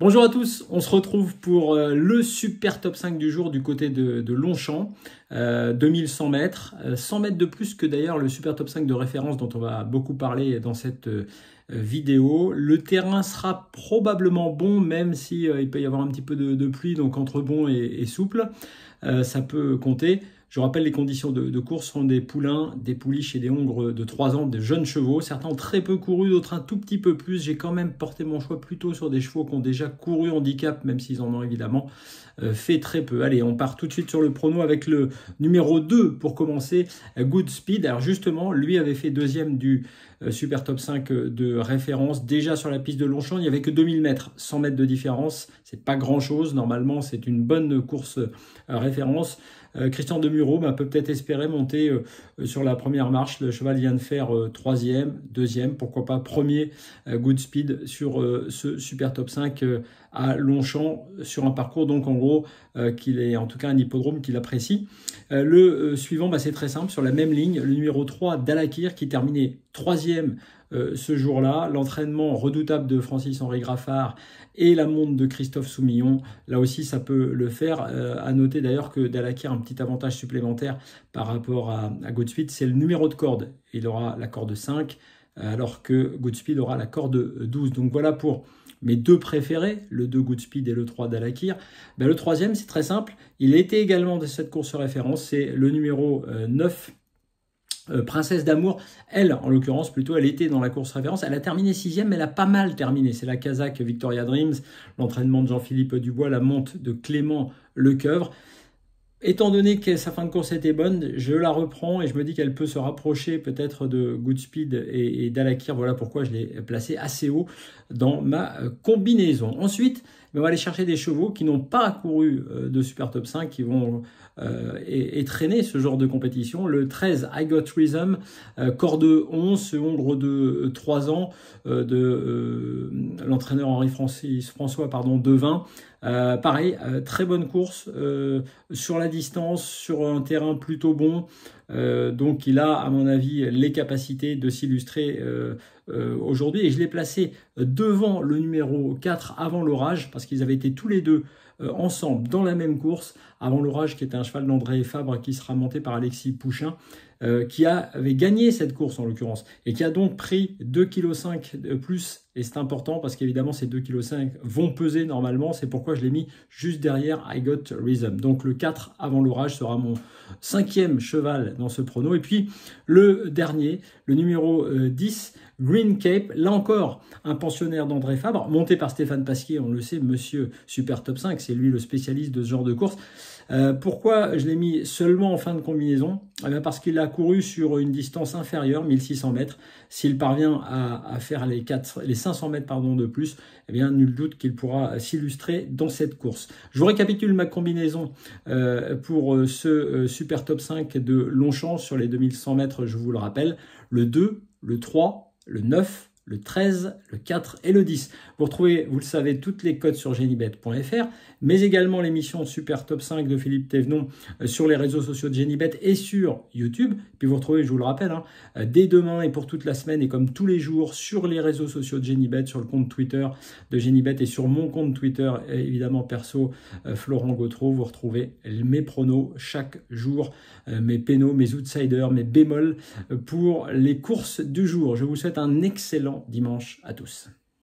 Bonjour à tous, on se retrouve pour le super top 5 du jour du côté de Longchamp, 2100 mètres, 100 mètres de plus que d'ailleurs le super top 5 de référence dont on va beaucoup parler dans cette vidéo. Le terrain sera probablement bon, même si il peut y avoir un petit peu de pluie, donc entre bon et souple, ça peut compter. Je rappelle, les conditions de course sont des poulains, des pouliches et des hongres de 3 ans, de jeunes chevaux. Certains ont très peu couru, d'autres un tout petit peu plus. J'ai quand même porté mon choix plutôt sur des chevaux qui ont déjà couru handicap, même s'ils en ont évidemment fait très peu. Allez, on part tout de suite sur le prono avec le numéro 2 pour commencer, Goodspeed. Alors justement, lui avait fait deuxième du super top 5 de référence. Déjà sur la piste de Longchamp, il n'y avait que 2000 mètres, 100 mètres de différence. C'est pas grand-chose. Normalement, c'est une bonne course référence. Christian Demuro peut peut-être espérer monter sur la première marche. Le cheval vient de faire troisième, deuxième, pourquoi pas premier Goodspeed sur ce super top 5 à Longchamp, sur un parcours donc en gros qu'il est en tout cas un hippodrome qu'il apprécie. Le suivant, c'est très simple, sur la même ligne, le numéro 3 Dalakir qui terminait troisième ce jour-là. L'entraînement redoutable de Francis-Henri Graffard et la montre de Christophe Soumillon, là aussi ça peut le faire. À noter d'ailleurs que Dalakir a un petit avantage supplémentaire par rapport à Goodspeed, c'est le numéro de corde. Il aura la corde 5 alors que Goodspeed aura la corde 12. Donc voilà pour mes deux préférés, le 2 Goodspeed et le 3 Dalakir. Le troisième, c'est très simple, il était également de cette course référence, c'est le numéro 9, Princesse d'amour. Elle, en l'occurrence, plutôt, elle était dans la course référence. Elle a terminé 6e, mais elle a pas mal terminé. C'est la Kazakh Victoria Dreams, l'entraînement de Jean-Philippe Dubois, la monte de Clément Lecoeuvre. Étant donné que sa fin de course était bonne, je la reprends et je me dis qu'elle peut se rapprocher peut-être de Goodspeed et Dalakir. Voilà pourquoi je l'ai placé assez haut dans ma combinaison. Ensuite, on va aller chercher des chevaux qui n'ont pas couru de super top 5, qui vont traîner ce genre de compétition. Le 13, I Got Rhythm, corde 11, ce hongre de 3 ans de l'entraîneur Henri-François Devin. Pareil, très bonne course sur la distance, sur un terrain plutôt bon. Donc il a, à mon avis, les capacités de s'illustrer aujourd'hui. Et je l'ai placé devant le numéro 4 avant l'orage, parce qu'ils avaient été tous les deux ensemble dans la même course. Avant l'orage, qui était un cheval d'André Fabre, qui sera monté par Alexis Pouchin, qui avait gagné cette course en l'occurrence, et qui a donc pris 2,5 kg de plus. Et c'est important parce qu'évidemment ces 2,5 kg vont peser normalement. C'est pourquoi je l'ai mis juste derrière I Got Rhythm. Donc le 4 avant l'orage sera mon 5e cheval dans ce prono. Et puis le dernier, le numéro 10, Green Cape. Là encore, un pensionnaire d'André Fabre, monté par Stéphane Pasquier, on le sait, monsieur Super Top 5, c'est lui le spécialiste de ce genre de course. Pourquoi je l'ai mis seulement en fin de combinaison? Parce qu'il a couru sur une distance inférieure, 1600 mètres. S'il parvient à faire les 500 mètres de plus, nul doute qu'il pourra s'illustrer dans cette course. Je vous récapitule ma combinaison pour ce super top 5 de Longchamp sur les 2100 mètres, je vous le rappelle. Le 2, le 3, le 9, le 13, le 4 et le 10. Vous retrouvez, vous le savez, toutes les cotes sur Genibet.fr, mais également l'émission Super Top 5 de Philippe Thévenon sur les réseaux sociaux de Genibet et sur YouTube. Puis vous retrouvez, je vous le rappelle, dès demain et pour toute la semaine et comme tous les jours sur les réseaux sociaux de Genibet, sur le compte Twitter de Genibet et sur mon compte Twitter, évidemment perso, Florent Gautreau. Vous retrouvez mes pronos chaque jour, mes pénaux, mes outsiders, mes bémols pour les courses du jour. Je vous souhaite un excellent dimanche à tous.